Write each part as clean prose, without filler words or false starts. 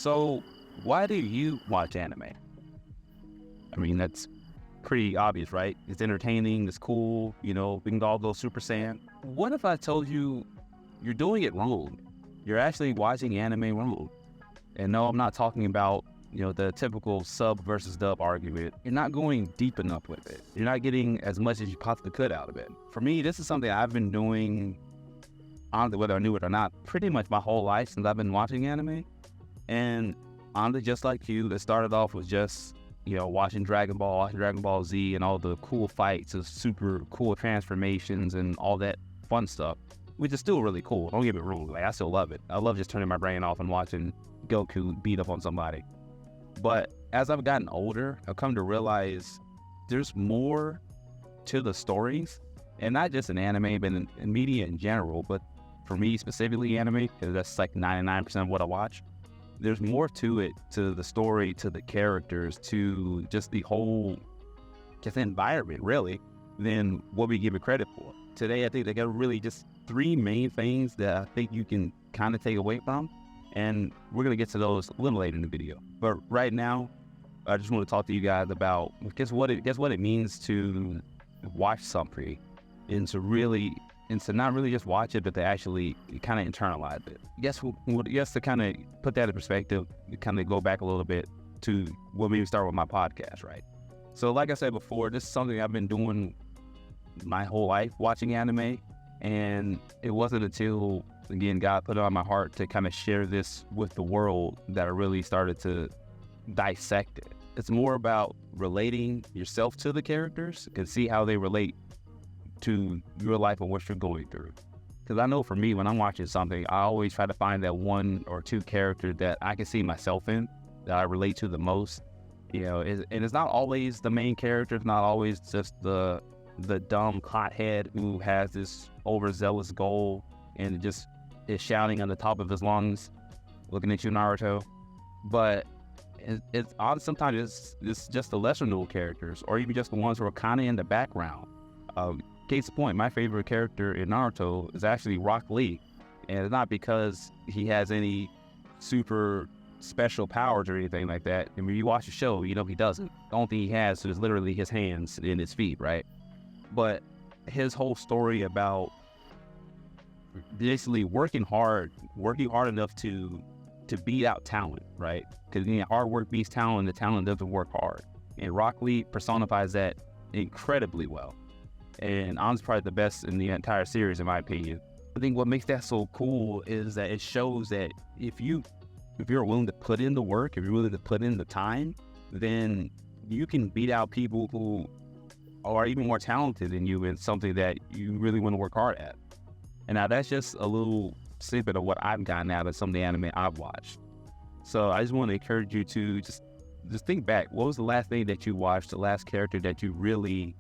So, why do you watch anime? I mean, that's pretty obvious, right? It's entertaining, it's cool, we can all go Super Saiyan. What if I told you you're doing it wrong? You're actually watching anime wrong. And no, I'm not talking about, the typical sub versus dub argument. You're not going deep enough with it. You're not getting as much as you possibly could out of it. For me, this is something I've been doing, honestly, whether I knew it or not, pretty much my whole life since I've been watching anime. And honestly, just like you, it started off with just, watching Dragon Ball Z and all the cool fights, the super cool transformations and all that fun stuff, which is still really cool. Don't get me wrong, like I still love it. I love just turning my brain off and watching Goku beat up on somebody. But as I've gotten older, I've come to realize there's more to the stories, and not just in anime, but in media in general. But for me specifically, anime, because that's like 99% of what I watch. There's more to it, to the story, to the characters, to just the whole environment, really, than what we give it credit for. Today, I think they got really just three main things that I think you can kind of take away from, and we're going to get to those a little later in the video. But right now, I just want to talk to you guys about guess what it means to watch something, and to not really just watch it, but to actually kind of internalize it. Yes, to kind of put that in perspective, kind of go back a little bit to when we start with my podcast, right? So like I said before, this is something I've been doing my whole life, watching anime, and it wasn't until, again, God put it on my heart to kind of share this with the world that I really started to dissect it. It's more about relating yourself to the characters and see how they relate to your life and what you're going through. Because I know for me, when I'm watching something, I always try to find that one or two characters that I can see myself in, that I relate to the most. And it's not always the main character. It's not always just the dumb hothead who has this overzealous goal and just is shouting on the top of his lungs, looking at you, Naruto. But it's odd. Sometimes it's just the lesser known characters, or even just the ones who are kind of in the background. Case in point, my favorite character in Naruto is actually Rock Lee, and it's not because he has any super special powers or anything like that. I mean, you watch the show, he doesn't. The only thing he has is literally his hands and his feet, right? But his whole story about basically working hard enough to beat out talent, right? Because hard work beats talent, and the talent doesn't work hard. And Rock Lee personifies that incredibly well. And honestly, probably the best in the entire series, in my opinion. I think what makes that so cool is that it shows that if you're willing to put in the work, if you're willing to put in the time, then you can beat out people who are even more talented than you in something that you really want to work hard at. And now that's just a little snippet of what I've gotten out of some of the anime I've watched. So I just want to encourage you to just think back. What was the last thing that you watched, the last character that you really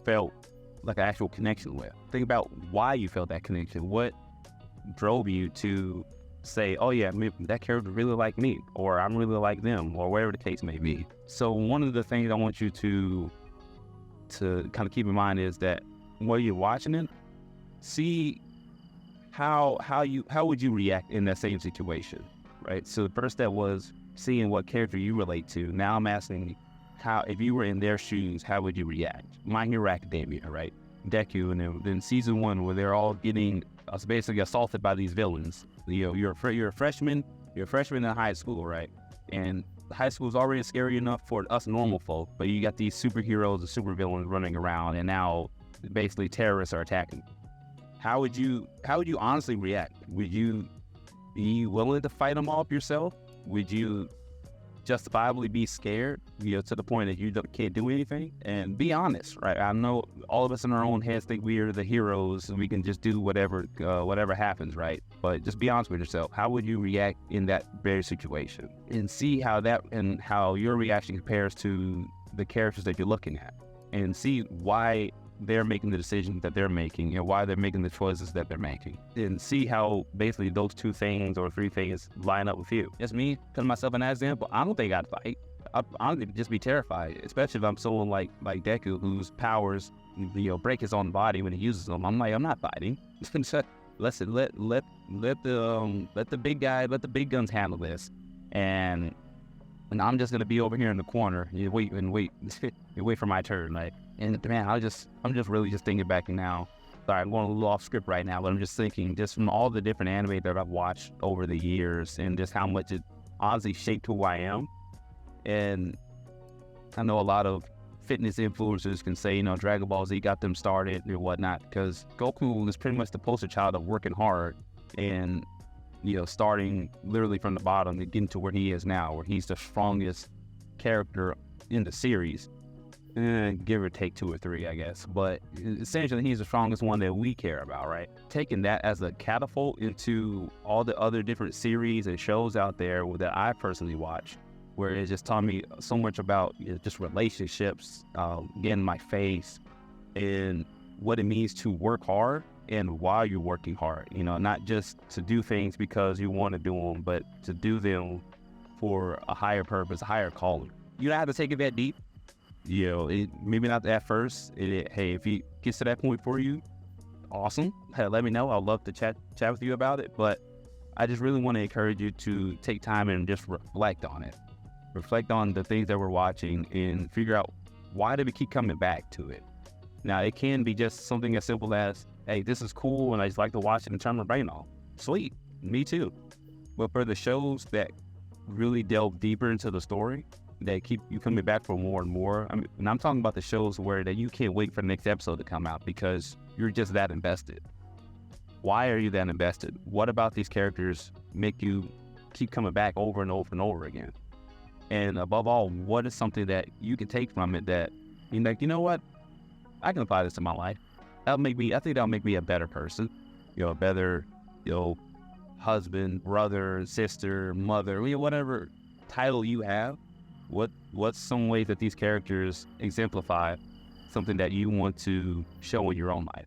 felt like an actual connection with? Think about why you felt that connection. What drove you to say, oh yeah, that character really like me, or I'm really like them, or whatever the case may be. So one of the things I want you to kind of keep in mind is that while you're watching it, see how would you react in that same situation, right? So the first step was seeing what character you relate to. Now I'm asking, how, if you were in their shoes, how would you react? My Hero Academia, right? Deku, and then season 1, where they're all getting basically assaulted by these villains. You're a freshman in high school, right? And high school is already scary enough for us normal folk, but you got these superheroes and supervillains running around, and now basically terrorists are attacking. How would you honestly react? Would you be willing to fight them off yourself? Would you justifiably be scared, to the point that you can't do anything? And be honest, right? I know all of us in our own heads think we are the heroes and we can just do whatever happens, right? But just be honest with yourself. How would you react in that very situation? And see how your reaction compares to the characters that you're looking at, and see why they're making the decisions that they're making and why they're making the choices that they're making, and see how basically those two things or three things line up with you. Just me, putting myself in that example, I don't think I'd fight. I'd honestly just be terrified, especially if I'm someone like Deku, whose powers, break his own body when he uses them. I'm not fighting. Let the big guy, let the big guns handle this. and I'm just gonna be over here in the corner, you wait and wait, you wait for my turn, like. And man, I'm just really just thinking back now. Sorry, I'm going a little off script right now, but I'm just thinking, just from all the different anime that I've watched over the years, and just how much it honestly shaped who I am. And I know a lot of fitness influencers can say, Dragon Ball Z got them started and whatnot, because Goku is pretty much the poster child of working hard and, starting literally from the bottom and getting to where he is now, where he's the strongest character in the series. Give or take 2 or 3, I guess. But essentially, he's the strongest one that we care about, right? Taking that as a catapult into all the other different series and shows out there that I personally watch, where it just taught me so much about just relationships, getting my face, and what it means to work hard and why you're working hard. Not just to do things because you want to do them, but to do them for a higher purpose, a higher calling. You don't have to take it that deep. Maybe not at first. Hey, if it gets to that point for you, awesome. Hey, let me know. I'd love to chat with you about it. But I just really want to encourage you to take time and just reflect on it. Reflect on the things that we're watching and figure out, why do we keep coming back to it? Now, it can be just something as simple as, hey, this is cool and I just like to watch it and turn my brain off. Sweet. Me too. But for the shows that really delve deeper into the story, that keep you coming back for more and more. And I'm talking about the shows where that you can't wait for the next episode to come out because you're just that invested. Why are you that invested? What about these characters make you keep coming back over and over and over again? And above all, what is something that you can take from it that you're like, you know what? I can apply this in my life. I think that'll make me a better person. A better, husband, brother, sister, mother, whatever title you have. What's some way that these characters exemplify something that you want to show in your own life?